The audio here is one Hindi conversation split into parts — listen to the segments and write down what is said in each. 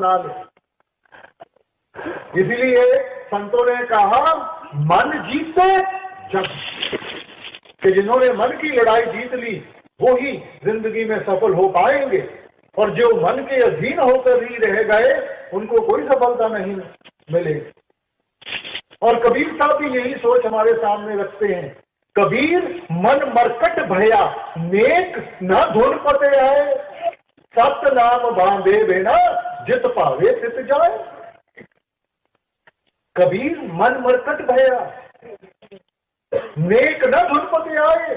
बना ले। इसलिए संतों ने कहा मन जीते जग, कि जिन्होंने मन की लड़ाई जीत ली वो ही जिंदगी में सफल हो पाएंगे, और जो मन के अधीन होकर ही रह गए उनको कोई सफलता नहीं मिलेगी। और कबीर साहब भी यही सोच हमारे सामने रखते हैं। कबीर मन मरकट भया नेक न धुन पते आए, सत नाम बांधे बिना जित पावे तित जाए। कबीर मन मरकट भया नेक न धुन पते आए,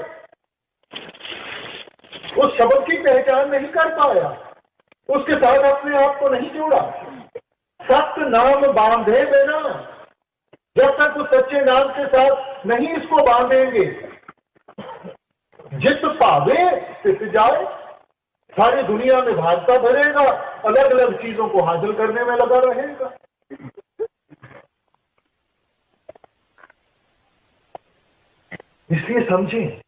उस शब्द की पहचान नहीं कर पाया, उसके साथ अपने आप को नहीं जोड़ा। सत नाम बांधे बिना, जब तक उस सच्चे नाम के साथ नहीं इसको बांधेंगे, जित पावे तित जाए, सारी दुनिया में भागता फिरेगा, अलग अलग चीजों को हासिल करने में लगा रहेगा। इसलिए समझें,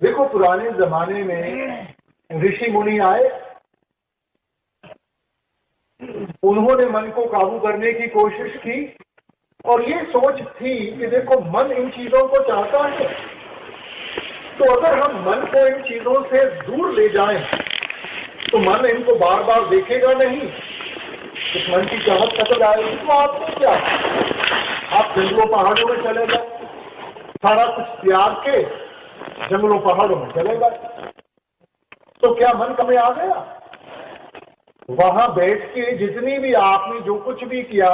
देखो पुराने जमाने में ऋषि मुनि आए, उन्होंने मन को काबू करने की कोशिश की, और ये सोच थी कि देखो मन इन चीजों को चाहता है, तो अगर हम मन को इन चीजों से दूर ले जाएं तो मन इनको बार बार देखेगा नहीं, इस मन की चाहत खत्म आएगी। तो आपने क्या, आप जंगलों पहाड़ों में चले गए, सारा कुछ त्याग के जंगलों पहाड़ों में चले गए, तो क्या मन कम आ गया? वहां बैठ के जितनी भी आपने जो कुछ भी किया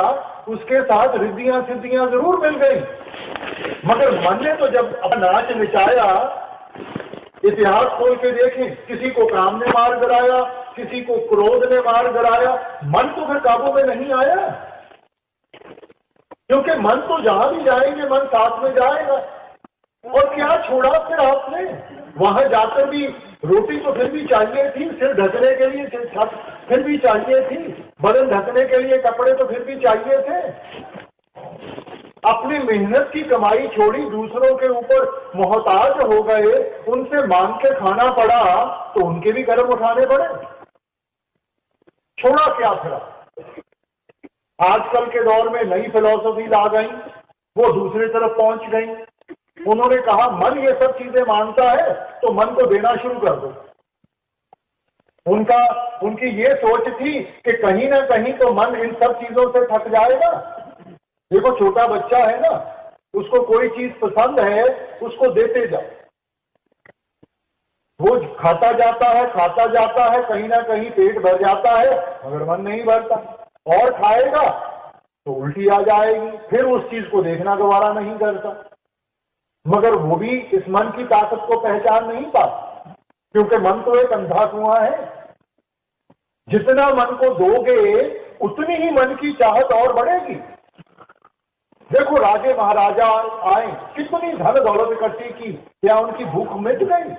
उसके साथ रिद्धियां सिद्धियां जरूर मिल गई, मगर मन ने तो जब अपना नाच नचाया, इतिहास खोल के देखें, किसी को काम ने मार गिराया, किसी को क्रोध ने मार गिराया, मन तो फिर काबू में नहीं आया, क्योंकि मन तो जहां भी जाएंगे मन साथ में जाएगा। और क्या छोड़ा फिर आपने? वहां जाकर भी रोटी तो फिर भी चाहिए थी, सिर ढकने के लिए छत फिर भी चाहिए थी, बदन ढकने के लिए कपड़े तो फिर भी चाहिए थे। अपनी मेहनत की कमाई छोड़ी, दूसरों के ऊपर मोहताज हो गए, उनसे मांग के खाना पड़ा तो उनके भी कदम उठाने पड़े। छोड़ा क्या फिर? आजकल के दौर में नई फिलॉसफी आ गई, वो दूसरी तरफ पहुंच गई। उन्होंने कहा मन ये सब चीजें मांगता है तो मन को देना शुरू कर दो। उनकी ये सोच थी कि कहीं ना कहीं तो मन इन सब चीजों से थक जाएगा। देखो छोटा बच्चा है ना, उसको कोई चीज पसंद है, उसको देते जाओ, वो खाता जाता है, कहीं ना कहीं पेट भर जाता है, मगर मन नहीं भरता, और खाएगा तो उल्टी आ जाएगी, फिर उस चीज को देखना दोबारा नहीं करता। मगर वो भी इस मन की ताकत को पहचान नहीं पाता, क्योंकि मन तो एक अंधा कुआं है। जितना मन को दोगे उतनी ही मन की चाहत और बढ़ेगी। देखो राजे महाराजा आए, कितनी धन दौलत इकट्ठी की, क्या उनकी भूख मिट गई?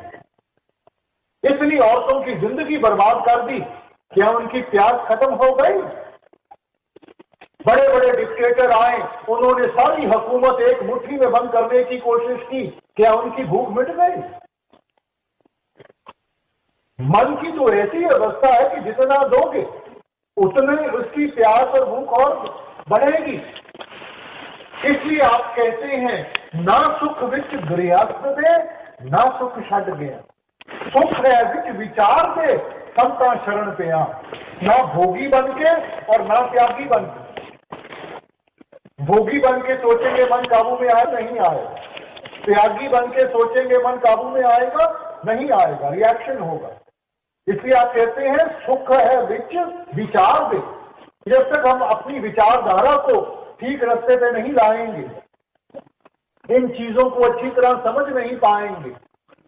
इतनी औरतों की जिंदगी बर्बाद कर दी, क्या उनकी प्यास खत्म हो गई? बड़े बड़े डिक्टेटर आए, उन्होंने सारी हुकूमत एक मुट्ठी में बंद करने की कोशिश की, क्या उनकी भूख मिट गई? मन की तो ऐसी अवस्था है कि जितना दोगे उतने उसकी प्यास और भूख और बढ़ेगी। इसलिए आप कहते हैं ना सुख विच गृहस्थ दे, ना सुख छड़ गया, सुख है विच विचार दे, संता शरण पे आ। ना भोगी बन के और ना त्यागी बन के। भोगी बन के सोचेंगे मन काबू में आए, नहीं आएगा। त्यागी बन के सोचेंगे मन काबू में आएगा, नहीं आएगा, रिएक्शन होगा। इसलिए आप कहते हैं सुख है विच विचार दे। जब तक हम अपनी विचारधारा को ठीक रास्ते पे नहीं लाएंगे, इन चीजों को अच्छी तरह समझ नहीं पाएंगे,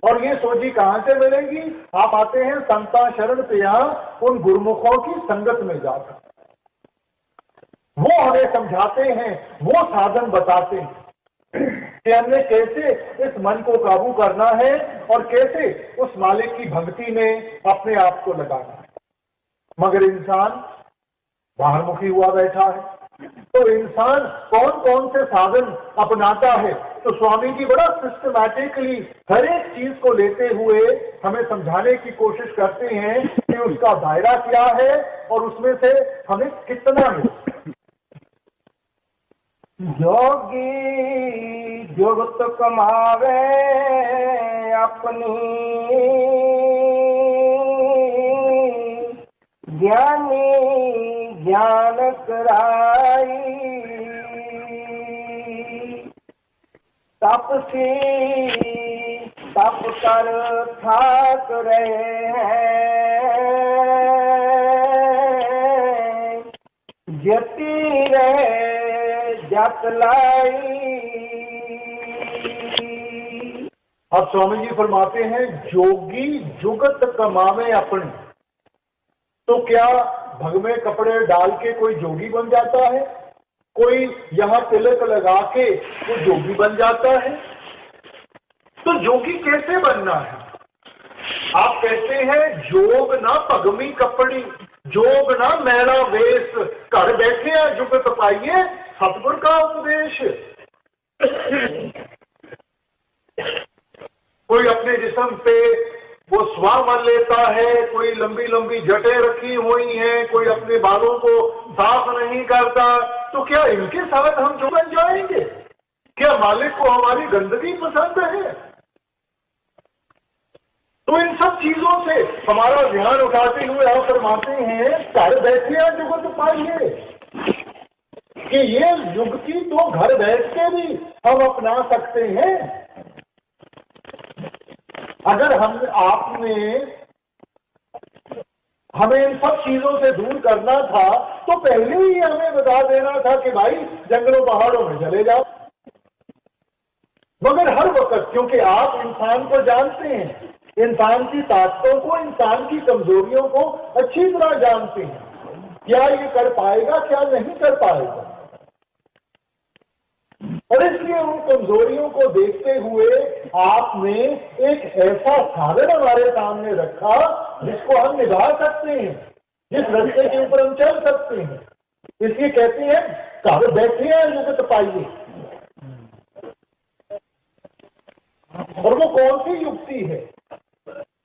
और ये सोची कहां से मिलेगी? आप आते हैं संता शरण पे, यहाँ उन गुरुमुखों की संगत में जाकर वो हमें समझाते हैं, वो साधन बताते हैं कि हमने कैसे इस मन को काबू करना है और कैसे उस मालिक की भक्ति में अपने आप को लगाना है। मगर इंसान बाहरमुखी हुआ बैठा है, तो इंसान कौन कौन से साधन अपनाता है? तो स्वामी जी बड़ा सिस्टमैटिकली हर एक चीज को लेते हुए हमें समझाने की कोशिश करते हैं कि उसका दायरा क्या है और उसमें से हमें कितना मिले। जोगी जुगत कमावे अपनी, ज्ञानी ज्ञान कराई, तपसी तप कर थाक रहे हैं, जती रहे जत लाई। अब स्वामी जी फरमाते हैं जोगी जुगत कमावे अपनी। तो क्या भग में कपड़े डाल के कोई जोगी बन जाता है? कोई यहां तिलक लगा के वो जोगी बन जाता है? तो जोगी कैसे बनना है? आप कहते हैं जोग ना पगमी कपड़ी, जोग ना मैला वेश, घर बैठे हैं जुगत पाइए सतगुर का उपदेश। कोई अपने जिस्म पे वो स्वा मन लेता है, कोई लंबी लंबी जटें रखी हुई हैं, कोई अपने बालों को साफ नहीं करता, तो क्या इनके साथ हम जो बन जाएंगे? क्या मालिक को हमारी गंदगी पसंद है? तो इन सब चीजों से हमारा ध्यान उठाते हुए आप फरमाते हैं घर बैठे जुगत पाइए, कि ये युक्ति तो घर बैठ के भी हम अपना सकते हैं। अगर आपने हमें इन सब चीजों से दूर करना था तो पहले ही हमें बता देना था कि भाई जंगलों पहाड़ों में चले जाओ। मगर हर वक्त, क्योंकि आप इंसान को जानते हैं, इंसान की ताकतों को, इंसान की कमजोरियों को अच्छी तरह जानते हैं, क्या ये कर पाएगा क्या नहीं कर पाएगा, और इसलिए उन कमजोरियों को देखते हुए आपने एक ऐसा साधन हमारे सामने रखा जिसको हम निभा सकते हैं, जिस रास्ते के ऊपर हम चल सकते हैं। इसलिए कहते हैं घर बैठे हैं जुगत पाइए। और वो कौन सी युक्ति है?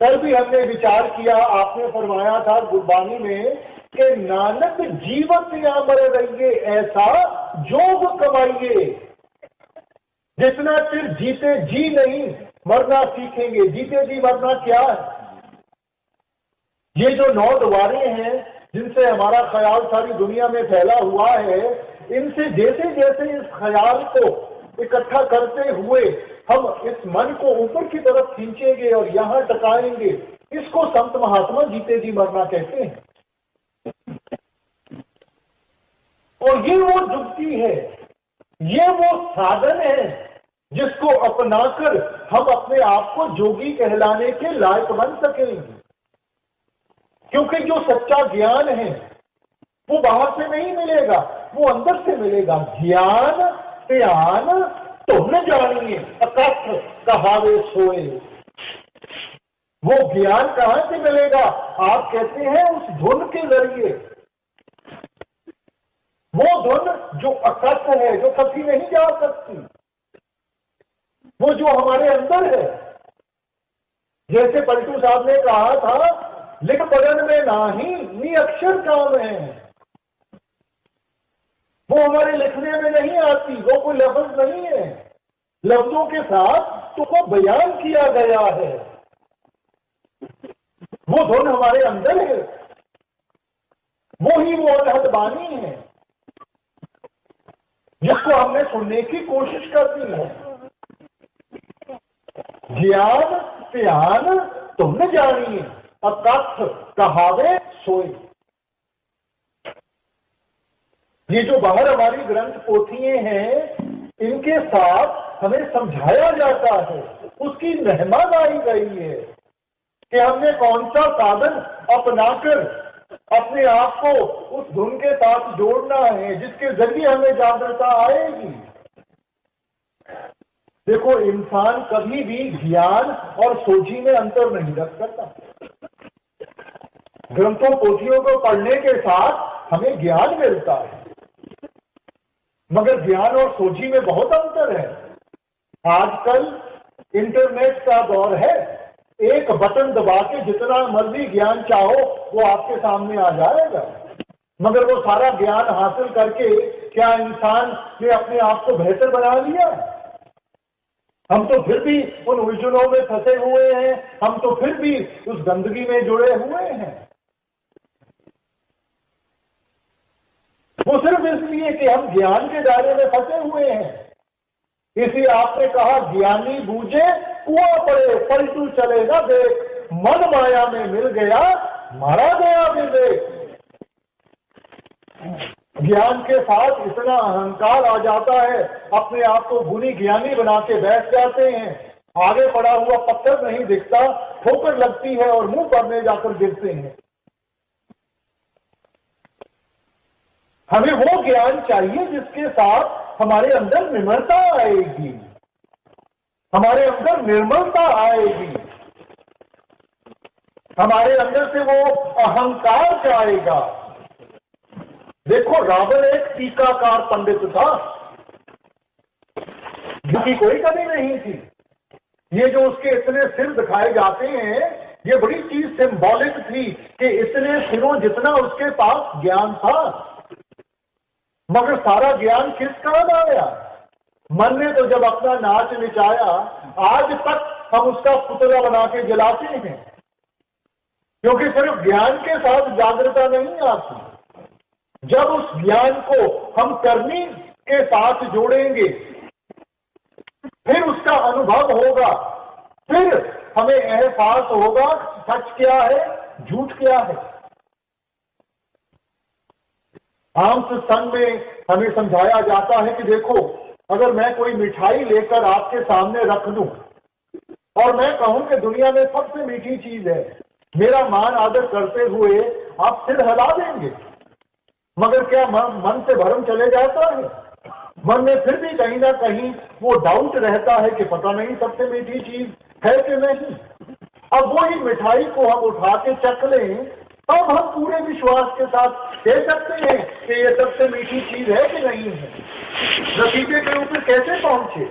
कल भी हमने विचार किया, आपने फरमाया था गुरबानी में कि नानक जीवत या मर रहिए ऐसा जोग कमाइए। जितना चिर जीते जी नहीं मरना सीखेंगे। जीते जी मरना क्या है? ये जो 9 द्वारें हैं जिनसे हमारा ख्याल सारी दुनिया में फैला हुआ है, इनसे जैसे जैसे इस ख्याल को इकट्ठा करते हुए हम इस मन को ऊपर की तरफ खींचेंगे और यहां टकाएंगे, इसको संत महात्मा जीते जी मरना कहते हैं। और ये वो जुक्ति है, ये वो साधन है जिसको अपनाकर हम अपने आप को जोगी कहलाने के लायक बन सकेंगे। क्योंकि जो सच्चा ज्ञान है वो बाहर से नहीं मिलेगा, वो अंदर से मिलेगा। ज्ञान ध्यान तुम जानिए अकथ कहावे सोए। वो ज्ञान कहां से मिलेगा? आप कहते हैं उस धुन के जरिए। वो धुन जो अकथ है, जो कभी नहीं जा सकती, वो जो हमारे अंदर है। जैसे पलटू साहब ने कहा था, लिख पढ़न में नाही नी अक्षर काम है। वो हमारे लिखने में नहीं आती, वो कोई लफ्ज नहीं है, लफ्जों के साथ तो वो बयान किया गया है। वो धुन हमारे अंदर है, वो ही वो अनहद बानी है जिसको हमने सुनने की कोशिश करनी है। ज्ञान ध्यान तुम जानिए अकथ कहावे सोए। ये जो बाहर हमारी ग्रंथ पोथियां हैं, इनके साथ हमें समझाया जाता है, उसकी महिमा गाई गई है कि हमने कौन सा साधन अपनाकर अपने आप को उस धुन के साथ जोड़ना है जिसके जरिए हमें जागृता आएगी। देखो, इंसान कभी भी ज्ञान और सोझी में अंतर नहीं रख सकता। ग्रंथों पोथियों को पढ़ने के साथ हमें ज्ञान मिलता है, मगर ज्ञान और सोझी में बहुत अंतर है। आजकल इंटरनेट का दौर है, एक बटन दबा के जितना मर्जी ज्ञान चाहो वो आपके सामने आ जाएगा। मगर वो सारा ज्ञान हासिल करके क्या इंसान ने अपने आप को बेहतर बना लिया? हम तो फिर भी उन उलझनों में फंसे हुए हैं, हम तो फिर भी उस गंदगी में जुड़े हुए हैं। वो सिर्फ इसलिए कि हम ज्ञान के दायरे में फंसे हुए हैं। इसी आपने कहा, ज्ञानी बूझे कुआं पड़े पलटू चले ना देख, मन माया में मिल गया मारा गया विवेक। ज्ञान के साथ इतना अहंकार आ जाता है, अपने आप को गुणी ज्ञानी बना के बैठ जाते हैं। आगे पड़ा हुआ पत्थर नहीं दिखता, ठोकर लगती है और मुंह पर में जाकर गिरते हैं। हमें वो ज्ञान चाहिए जिसके साथ हमारे अंदर निर्मलता आएगी, हमारे अंदर निर्मलता आएगी, हमारे अंदर से वो अहंकार जाएगा। देखो, रावण एक टीकाकार पंडित था, जिसकी कोई कमी नहीं थी। ये जो उसके इतने सिर दिखाए जाते हैं, ये बड़ी चीज सिंबॉलिक थी कि इतने सिरों जितना उसके पास ज्ञान था। मगर सारा ज्ञान किस काम आया? मन ने तो जब अपना नाच नचाया, आज तक हम उसका पुतला बना के जलाते हैं, क्योंकि सिर्फ ज्ञान के साथ जागृता नहीं आती। जब उस ज्ञान को हम करनी के साथ जोड़ेंगे, फिर उसका अनुभव होगा, फिर हमें एहसास होगा सच क्या है, झूठ क्या है। आम सत्संग में हमें समझाया जाता है कि देखो, अगर मैं कोई मिठाई लेकर आपके सामने रख दूं और मैं कहूं कि दुनिया में सबसे मीठी चीज है, मेरा मान आदर करते हुए आप सिर हिला देंगे। मगर क्या मन से भ्रम चले जाता है? मन में फिर भी कहीं ना कहीं वो डाउट रहता है कि पता नहीं सबसे मीठी चीज है कि नहीं। अब वही मिठाई को हम उठा के चख लें, तब हम पूरे विश्वास के साथ कह सकते हैं कि ये सबसे मीठी चीज है कि नहीं है। नतीजे के ऊपर कैसे पहुंचे?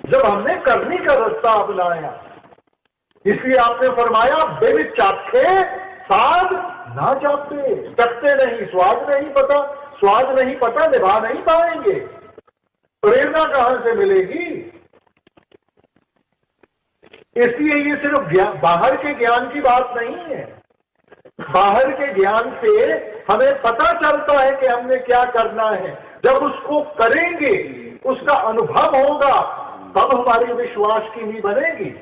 जब हमने करनी का रास्ता अपनाया। इसलिए आपने फरमाया, बिन चाखे साध ना चाहते, चखते नहीं, स्वाद नहीं पता, स्वाद नहीं पता, निभा नहीं पाएंगे। प्रेरणा कहां से मिलेगी? इसलिए ये सिर्फ बाहर के ज्ञान की बात नहीं है। बाहर के ज्ञान से हमें पता चलता है कि हमने क्या करना है। जब उसको करेंगे, उसका अनुभव होगा, तब हमारी विश्वास की नींव बनेगी।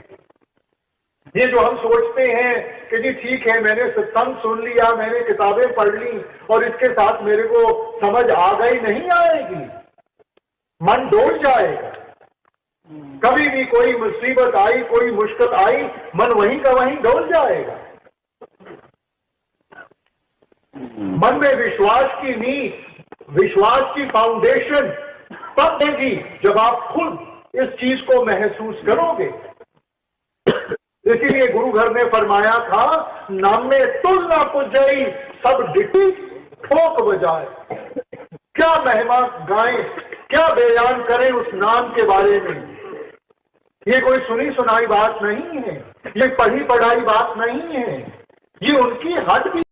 ये जो हम सोचते हैं कि जी ठीक है, मैंने सत्संग सुन लिया, मैंने किताबें पढ़ ली और इसके साथ मेरे को समझ आ गई, नहीं आएगी। मन डोल जाएगा। कभी भी कोई मुसीबत आई, कोई मुश्किल आई, मन वहीं का वहीं डोल जाएगा। मन में विश्वास की नींव, विश्वास की फाउंडेशन तब देगी जब आप खुद इस चीज को महसूस करोगे। इसीलिए गुरु घर ने फरमाया था, नाम में तुलना पुजाई सब डिटी ठोक बजाए। क्या महिमा गाएं, क्या बयान करें उस नाम के बारे में। ये कोई सुनी सुनाई बात नहीं है, ये पढ़ी पढ़ाई बात नहीं है, ये उनकी हद भी